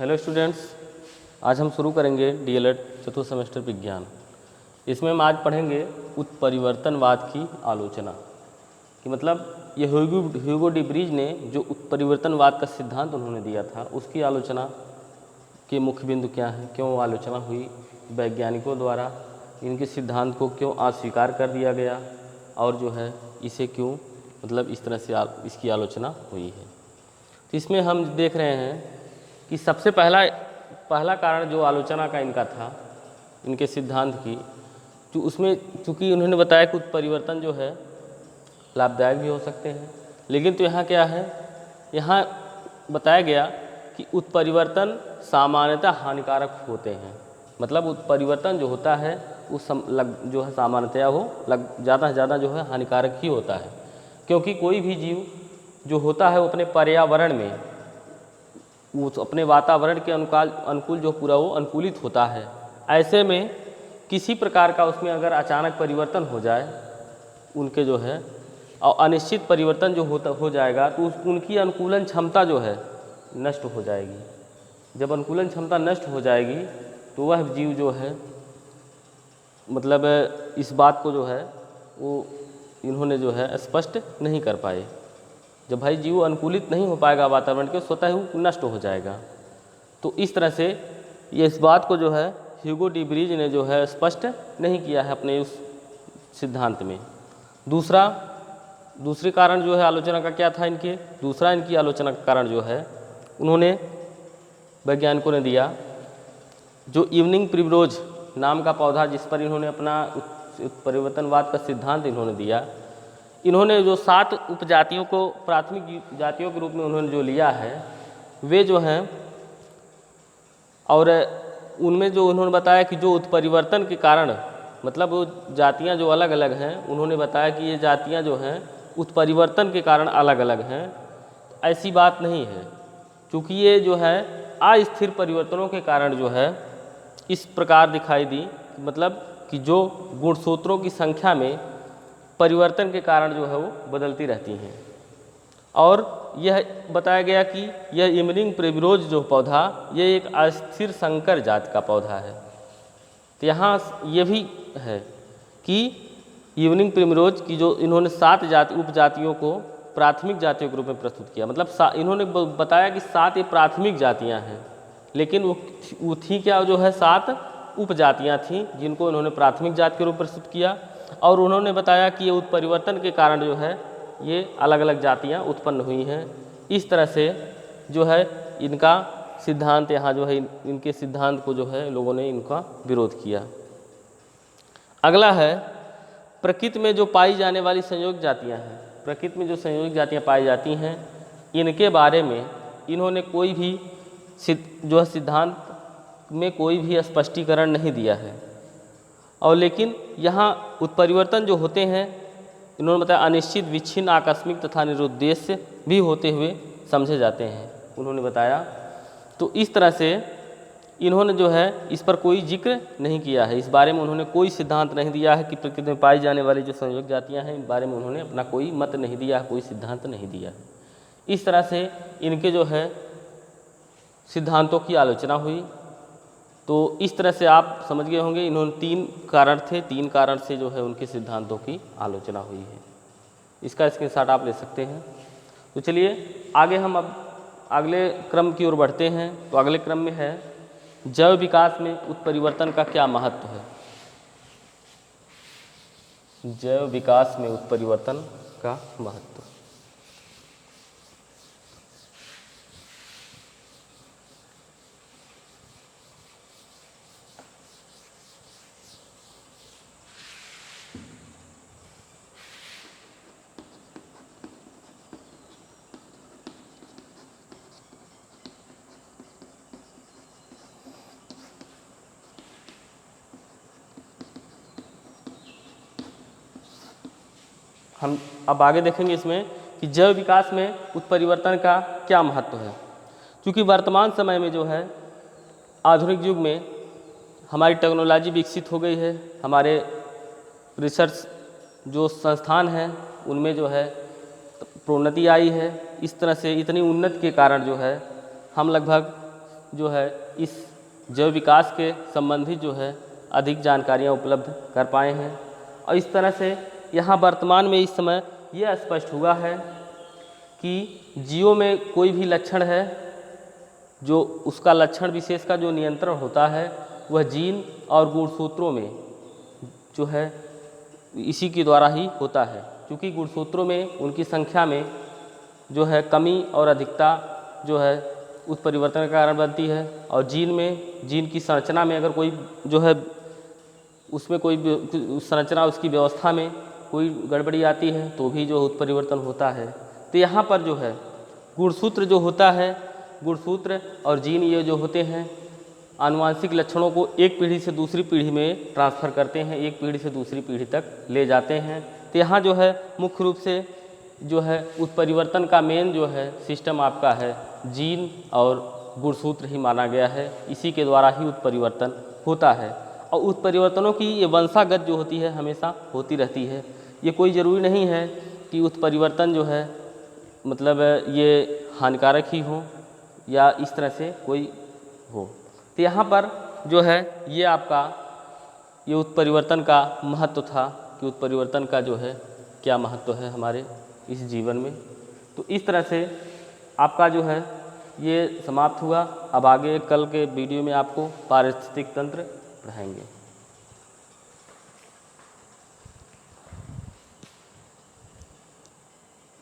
Hello students, आज हम शुरू करेंगे डीएलएड चतुर्थ सेमेस्टर विज्ञान। इसमें हम आज पढ़ेंगे उत्परिवर्तनवाद की आलोचना कि मतलब ये ह्यूगो डी ब्रीज ने जो उत्परिवर्तनवाद का सिद्धांत उन्होंने दिया था उसकी आलोचना के मुख्य बिंदु क्या हैं, क्यों आलोचना हुई वैज्ञानिकों द्वारा, इनके सिद्धांत को क्यों अस्वीकार कर दिया गया और जो है इसे क्यों मतलब इस तरह से इसकी आलोचना हुई है। तो इसमें हम देख रहे हैं कि सबसे पहला कारण जो आलोचना का इनका था, इनके सिद्धांत की, जो उसमें चूँकि उन्होंने बताया कि उत्परिवर्तन जो है लाभदायक भी हो सकते हैं, लेकिन तो यहाँ क्या है, यहाँ बताया गया कि उत्परिवर्तन सामान्यतः हानिकारक होते हैं। मतलब उत्परिवर्तन जो होता है वो जो है सामान्यतया वो ज़्यादा से ज़्यादा जो है हानिकारक ही होता है, क्योंकि कोई भी जीव जो होता है वो अपने पर्यावरण में, वो अपने वातावरण के अनुकूल जो पूरा वो अनुकूलित होता है। ऐसे में किसी प्रकार का उसमें अगर अचानक परिवर्तन हो जाए उनके जो है और अनिश्चित परिवर्तन जो हो जाएगा तो उनकी अनुकूलन क्षमता जो है नष्ट हो जाएगी। जब अनुकूलन क्षमता नष्ट हो जाएगी तो वह जीव जो है मतलब इस बात को जो है वो इन्होंने जो है स्पष्ट नहीं कर पाए। जब भाई जीव अनुकूलित नहीं हो पाएगा वातावरण के, स्वतः ही वो नष्ट हो जाएगा। तो इस तरह से ये इस बात को जो है ह्यूगो डी ब्रीज ने जो है स्पष्ट नहीं किया है अपने उस सिद्धांत में। दूसरे कारण जो है आलोचना का क्या था इनके, दूसरा इनकी आलोचना का कारण जो है उन्होंने वैज्ञानिकों ने दिया जो इवनिंग प्रिमरोज नाम का पौधा, जिस पर इन्होंने अपना उत्परिवर्तनवाद का सिद्धांत इन्होंने दिया, इन्होंने जो 7 उपजातियों को प्राथमिक जातियों के रूप में उन्होंने जो लिया है वे जो हैं, और उनमें जो उन्होंने बताया कि जो उत्परिवर्तन के कारण मतलब वो जातियां जो अलग अलग हैं, उन्होंने बताया कि ये जातियां जो हैं उत्परिवर्तन के कारण अलग अलग हैं। ऐसी बात नहीं है, क्योंकि ये जो है अस्थिर परिवर्तनों के कारण जो है इस प्रकार दिखाई दी, मतलब कि जो गुणसूत्रों की संख्या में परिवर्तन के कारण जो है वो बदलती रहती हैं। और यह बताया गया कि यह इवनिंग प्रिमरोज जो पौधा ये एक अस्थिर संकर जात का पौधा है। तो यहाँ ये भी है कि इवनिंग प्रिमरोज की जो इन्होंने 7 उपजातियों को प्राथमिक जातियों के रूप में प्रस्तुत किया, मतलब इन्होंने बताया कि 7 ये प्राथमिक जातियाँ हैं, लेकिन वो थी क्या, जो है 7 उपजातियाँ थीं जिनको इन्होंने प्राथमिक जाति के रूप में प्रस्तुत किया। और उन्होंने बताया कि ये उत्परिवर्तन के कारण जो है ये अलग अलग जातियाँ उत्पन्न हुई हैं। इस तरह से जो है इनका सिद्धांत, यहाँ जो है इनके सिद्धांत को जो है लोगों ने इनका विरोध किया। अगला है प्रकृति में जो पाई जाने वाली संयोग जातियाँ हैं। प्रकृति में जो संयोग जातियाँ पाई जाती हैं इनके बारे में इन्होंने कोई भी जो है सिद्धांत में कोई भी स्पष्टीकरण नहीं दिया है। और लेकिन यहाँ उत्परिवर्तन जो होते हैं इन्होंने बताया अनिश्चित, विच्छिन्न, आकस्मिक तथा निरुद्देश्य भी होते हुए समझे जाते हैं, उन्होंने बताया। तो इस तरह से इन्होंने जो है इस पर कोई जिक्र नहीं किया है, इस बारे में उन्होंने कोई सिद्धांत नहीं दिया है कि प्रकृति में पाई जाने वाली जो संयोग जातियाँ हैं इन बारे में उन्होंने अपना कोई मत नहीं दिया है, कोई सिद्धांत नहीं दिया है। इस तरह से इनके जो है सिद्धांतों की आलोचना हुई। तो इस तरह से आप समझ गए होंगे इन्होंने 3 कारण थे, 3 कारण से जो है उनके सिद्धांतों की आलोचना हुई है। इसका स्क्रीनशॉट आप ले सकते हैं। तो चलिए आगे हम अब अगले क्रम की ओर बढ़ते हैं। तो अगले क्रम में है जैव विकास में उत्परिवर्तन का क्या महत्व है। जैव विकास में उत्परिवर्तन का महत्व। हम अब आगे देखेंगे इसमें कि जैव विकास में उत्परिवर्तन का क्या महत्व है। क्योंकि वर्तमान समय में जो है आधुनिक युग में हमारी टेक्नोलॉजी विकसित हो गई है, हमारे रिसर्च जो संस्थान हैं उनमें जो है प्रोन्नति आई है। इस तरह से इतनी उन्नति के कारण जो है हम लगभग जो है इस जैव विकास के संबंधित जो है अधिक जानकारियाँ उपलब्ध कर पाए हैं। और इस तरह से यहाँ वर्तमान में इस समय यह स्पष्ट हुआ है कि जीवों में कोई भी लक्षण है जो उसका लक्षण विशेष का जो नियंत्रण होता है वह जीन और गुणसूत्रों में जो है इसी के द्वारा ही होता है, क्योंकि गुणसूत्रों में उनकी संख्या में जो है कमी और अधिकता जो है उत्परिवर्तन का कारण बनती है। और जीन की संरचना में अगर कोई जो है उसमें कोई संरचना उसकी व्यवस्था में कोई गड़बड़ी आती है तो भी जो उत्परिवर्तन होता है। तो यहाँ पर जो है गुणसूत्र जो होता है, गुणसूत्र और जीन ये जो होते हैं आनुवांशिक लक्षणों को एक पीढ़ी से दूसरी पीढ़ी में ट्रांसफ़र करते हैं, एक पीढ़ी से दूसरी पीढ़ी तक ले जाते हैं। तो यहाँ जो है मुख्य रूप से जो है उत्परिवर्तन का मेन जो है सिस्टम आपका है जीन और गुणसूत्र ही माना गया है, इसी के द्वारा ही उत्परिवर्तन होता है। और उत्परिवर्तनों की ये वंशागत जो होती है हमेशा होती रहती है। ये कोई ज़रूरी नहीं है कि उत्परिवर्तन जो है मतलब ये हानिकारक ही हो या इस तरह से कोई हो। तो यहाँ पर जो है ये आपका ये उत्परिवर्तन का महत्व था कि उत्परिवर्तन का जो है क्या महत्व है हमारे इस जीवन में। तो इस तरह से आपका जो है ये समाप्त हुआ। अब आगे कल के वीडियो में आपको पारिस्थितिक तंत्र पढ़ाएंगे।